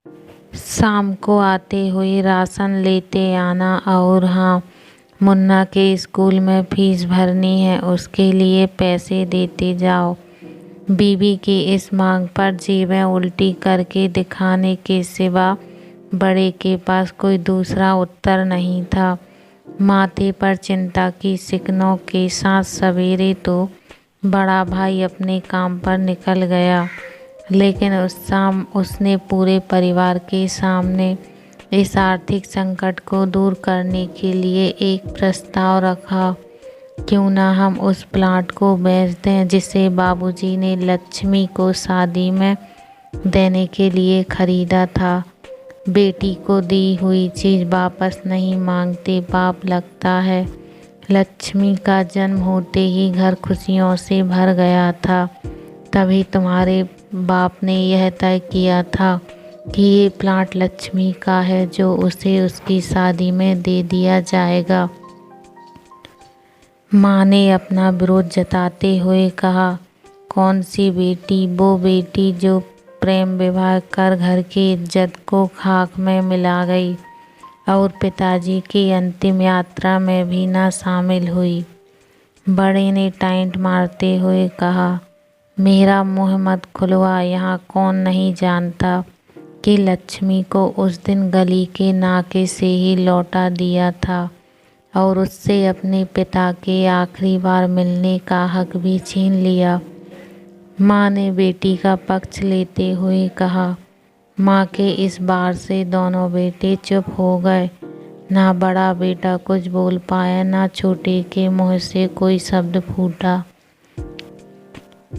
शाम को आते हुए राशन लेते आना, और हाँ, मुन्ना के स्कूल में फीस भरनी है, उसके लिए पैसे देते जाओ। बीवी की इस मांग पर जेबें उल्टी करके दिखाने के सिवा बड़े के पास कोई दूसरा उत्तर नहीं था। माथे पर चिंता की शिकनों के साथ सवेरे तो बड़ा भाई अपने काम पर निकल गया, लेकिन उस शाम उसने पूरे परिवार के सामने इस आर्थिक संकट को दूर करने के लिए एक प्रस्ताव रखा। क्यों ना हम उस प्लाट को बेच दें जिसे बाबूजी ने लक्ष्मी को शादी में देने के लिए खरीदा था। बेटी को दी हुई चीज़ वापस नहीं मांगते बाप लगता है। लक्ष्मी का जन्म होते ही घर खुशियों से भर गया था। तभी तुम्हारे बाप ने यह तय किया था कि ये प्लाट लक्ष्मी का है, जो उसे उसकी शादी में दे दिया जाएगा। माँ ने अपना विरोध जताते हुए कहा, कौन सी बेटी? वो बेटी जो प्रेम विवाह कर घर की इज्जत को खाक में मिला गई और पिताजी की अंतिम यात्रा में भी ना शामिल हुई। बड़े ने टाइट मारते हुए कहा, मेरा मुँह मत खुलवा। यहाँ कौन नहीं जानता कि लक्ष्मी को उस दिन गली के नाके से ही लौटा दिया था और उससे अपने पिता के आखिरी बार मिलने का हक भी छीन लिया। माँ ने बेटी का पक्ष लेते हुए कहा। माँ के इस बार से दोनों बेटे चुप हो गए। ना बड़ा बेटा कुछ बोल पाया, ना छोटे के मुँह से कोई शब्द फूटा।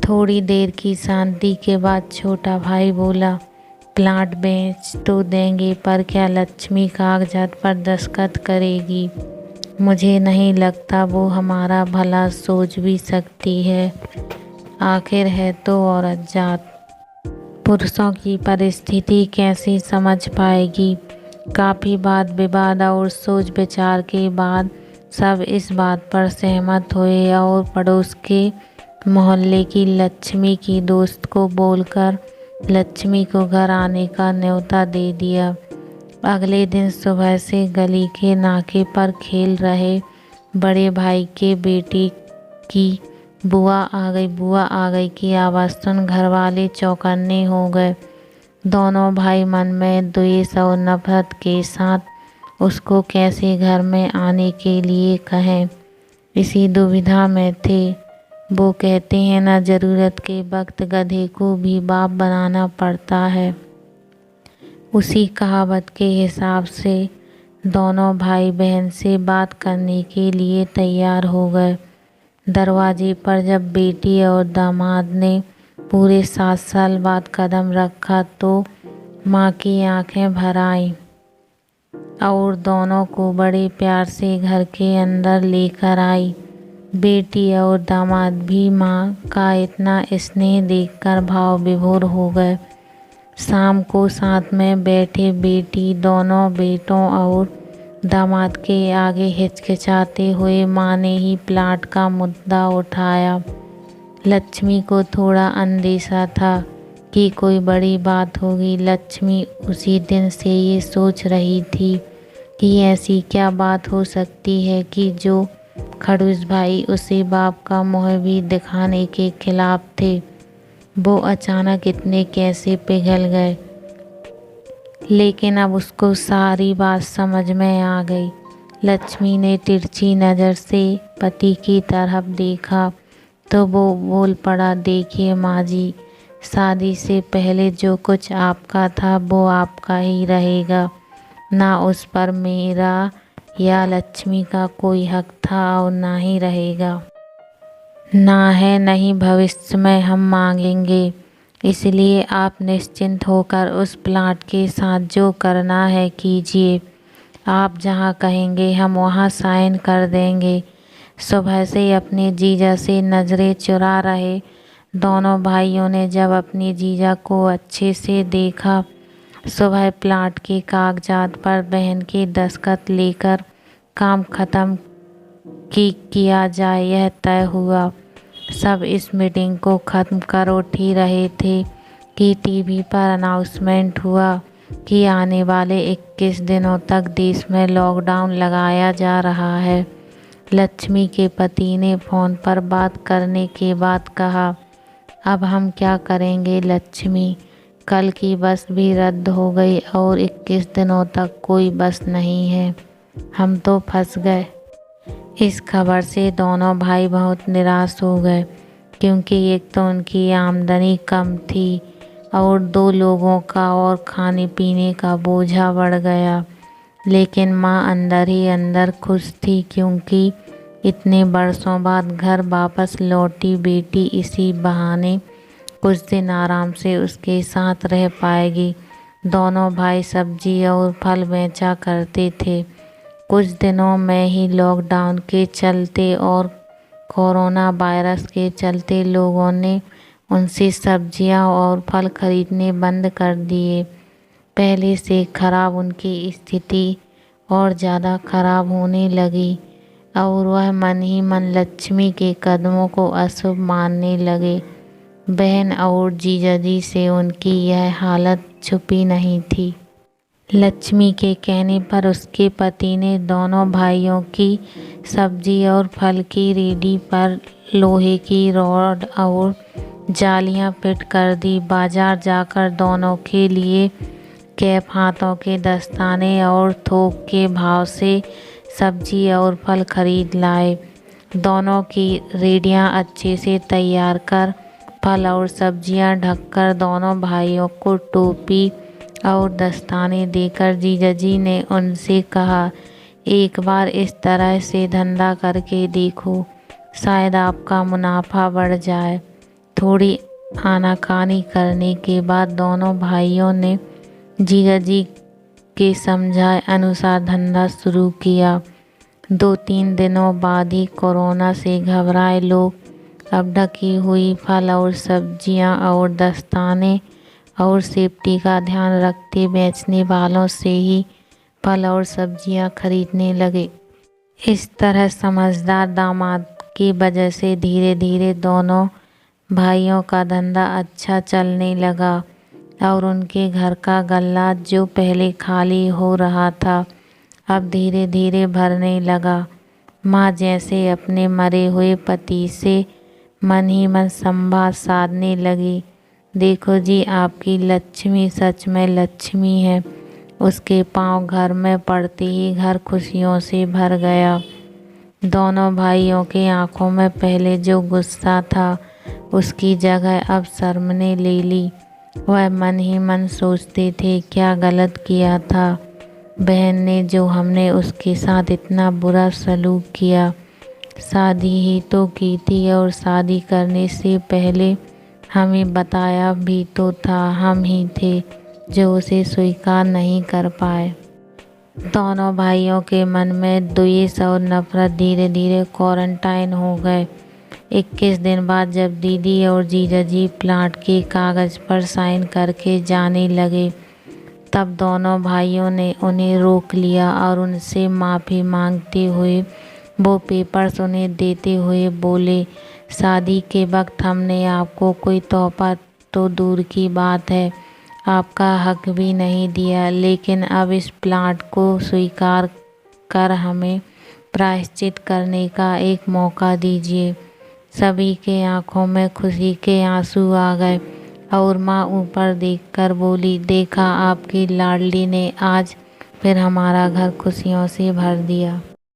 थोड़ी देर की शांति के बाद छोटा भाई बोला, प्लाट बेच तो देंगे, पर क्या लक्ष्मी कागजात पर दस्तखत करेगी? मुझे नहीं लगता वो हमारा भला सोच भी सकती है। आखिर है तो औरत जात, पुरुषों की परिस्थिति कैसे समझ पाएगी? काफ़ी वाद विवाद और सोच विचार के बाद सब इस बात पर सहमत हुए और पड़ोस के मोहल्ले की लक्ष्मी की दोस्त को बोलकर लक्ष्मी को घर आने का न्योता दे दिया। अगले दिन सुबह से गली के नाके पर खेल रहे बड़े भाई के बेटे की बुआ आ गई की आवाज़ सुन घर वाले चौकन्ने हो गए। दोनों भाई मन में द्वेष और नफरत के साथ उसको कैसे घर में आने के लिए कहें, इसी दुविधा में थे। वो कहते हैं ना, ज़रूरत के वक्त गधे को भी बाप बनाना पड़ता है। उसी कहावत के हिसाब से दोनों भाई बहन से बात करने के लिए तैयार हो गए। दरवाजे पर जब बेटी और दामाद ने पूरे 7 साल बाद कदम रखा तो माँ की आंखें भर आईं और दोनों को बड़े प्यार से घर के अंदर लेकर आई। बेटी और दामाद भी माँ का इतना स्नेह देखकर भाव विभोर हो गए। शाम को साथ में बैठे बेटी दोनों बेटों और दामाद के आगे हिचकिचाते हुए माँ ने ही प्लाट का मुद्दा उठाया। लक्ष्मी को थोड़ा अंदेशा था कि कोई बड़ी बात होगी। लक्ष्मी उसी दिन से ये सोच रही थी कि ऐसी क्या बात हो सकती है कि जो खड़ूस भाई उसे बाप का मुँह भी दिखाने के खिलाफ थे, वो अचानक इतने कैसे पिघल गए। लेकिन अब उसको सारी बात समझ में आ गई। लक्ष्मी ने तिरछी नज़र से पति की तरफ देखा तो वो बोल पड़ा, देखिए माँ जी, शादी से पहले जो कुछ आपका था वो आपका ही रहेगा। ना उस पर मेरा या लक्ष्मी का कोई हक था और ना ही रहेगा। ना है नहीं भविष्य में हम मांगेंगे। इसलिए आप निश्चिंत होकर उस प्लाट के साथ जो करना है कीजिए। आप जहाँ कहेंगे हम वहाँ साइन कर देंगे। सुबह से अपने जीजा से नज़रें चुरा रहे दोनों भाइयों ने जब अपने जीजा को अच्छे से देखा, सुबह प्लाट के कागजात पर बहन के दस्तखत लेकर काम ख़त्म किया जाए, यह तय हुआ। सब इस मीटिंग को ख़त्म कर उठ ही रहे थे कि टीवी पर अनाउंसमेंट हुआ कि आने वाले 21 दिनों तक देश में लॉकडाउन लगाया जा रहा है। लक्ष्मी के पति ने फ़ोन पर बात करने के बाद कहा, अब हम क्या करेंगे लक्ष्मी, कल की बस भी रद्द हो गई और 21 दिनों तक कोई बस नहीं है, हम तो फंस गए। इस खबर से दोनों भाई बहुत निराश हो गए, क्योंकि एक तो उनकी आमदनी कम थी और 2 लोगों का और खाने पीने का बोझा बढ़ गया। लेकिन माँ अंदर ही अंदर खुश थी, क्योंकि इतने बरसों बाद घर वापस लौटी बेटी इसी बहाने कुछ दिन आराम से उसके साथ रह पाएगी। दोनों भाई सब्जी और फल बेचा करते थे। कुछ दिनों में ही लॉकडाउन के चलते और कोरोना वायरस के चलते लोगों ने उनसे सब्जियां और फल खरीदने बंद कर दिए। पहले से खराब उनकी स्थिति और ज़्यादा खराब होने लगी और वह मन ही मन लक्ष्मी के कदमों को अशुभ मानने लगे। बहन और जीजाजी से उनकी यह हालत छुपी नहीं थी। लक्ष्मी के कहने पर उसके पति ने दोनों भाइयों की सब्जी और फल की रेडी पर लोहे की रॉड और जालियां फिट कर दी। बाजार जाकर दोनों के लिए कैप, हाथों के दस्ताने और थोक के भाव से सब्जी और फल खरीद लाए। दोनों की रेडियां अच्छे से तैयार कर फल और सब्जियां ढककर दोनों भाइयों को टोपी और दस्ताने देकर जीजाजी ने उनसे कहा, एक बार इस तरह से धंधा करके देखो, शायद आपका मुनाफा बढ़ जाए। थोड़ी आनाकानी करने के बाद दोनों भाइयों ने जीजाजी के समझाए अनुसार धंधा शुरू किया। 2-3 दिनों बाद ही कोरोना से घबराए लोग अब ढकी हुई फल और सब्जियां और दस्ताने और सेफ्टी का ध्यान रखते बेचने वालों से ही फल और सब्जियां खरीदने लगे। इस तरह समझदार दामाद की वजह से धीरे धीरे दोनों भाइयों का धंधा अच्छा चलने लगा और उनके घर का गल्ला जो पहले खाली हो रहा था अब धीरे धीरे भरने लगा। माँ जैसे अपने मरे हुए पति से मन ही मन संवाद साधने लगी, देखो जी आपकी लक्ष्मी सच में लक्ष्मी है। उसके पांव घर में पड़ते ही घर खुशियों से भर गया। दोनों भाइयों की आंखों में पहले जो गुस्सा था उसकी जगह अब शर्म ने ले ली। वह मन ही मन सोचते थे, क्या गलत किया था बहन ने जो हमने उसके साथ इतना बुरा सलूक किया। शादी ही तो की थी और शादी करने से पहले हमें बताया भी तो था, हम ही थे जो उसे स्वीकार नहीं कर पाए। दोनों भाइयों के मन में द्वेष और नफरत धीरे धीरे क्वारंटाइन हो गए। 21 दिन बाद जब दीदी और जीजाजी प्लाट के कागज़ पर साइन करके जाने लगे, तब दोनों भाइयों ने उन्हें रोक लिया और उनसे माफ़ी मांगते हुए वो पेपर्स उन्हें देते हुए बोले, शादी के वक्त हमने आपको कोई तोहफा तो दूर की बात है, आपका हक भी नहीं दिया, लेकिन अब इस प्लाट को स्वीकार कर हमें प्रायश्चित करने का एक मौका दीजिए। सभी के आंखों में खुशी के आंसू आ गए और माँ ऊपर देखकर बोली, देखा आपकी लाडली ने आज फिर हमारा घर खुशियों से भर दिया।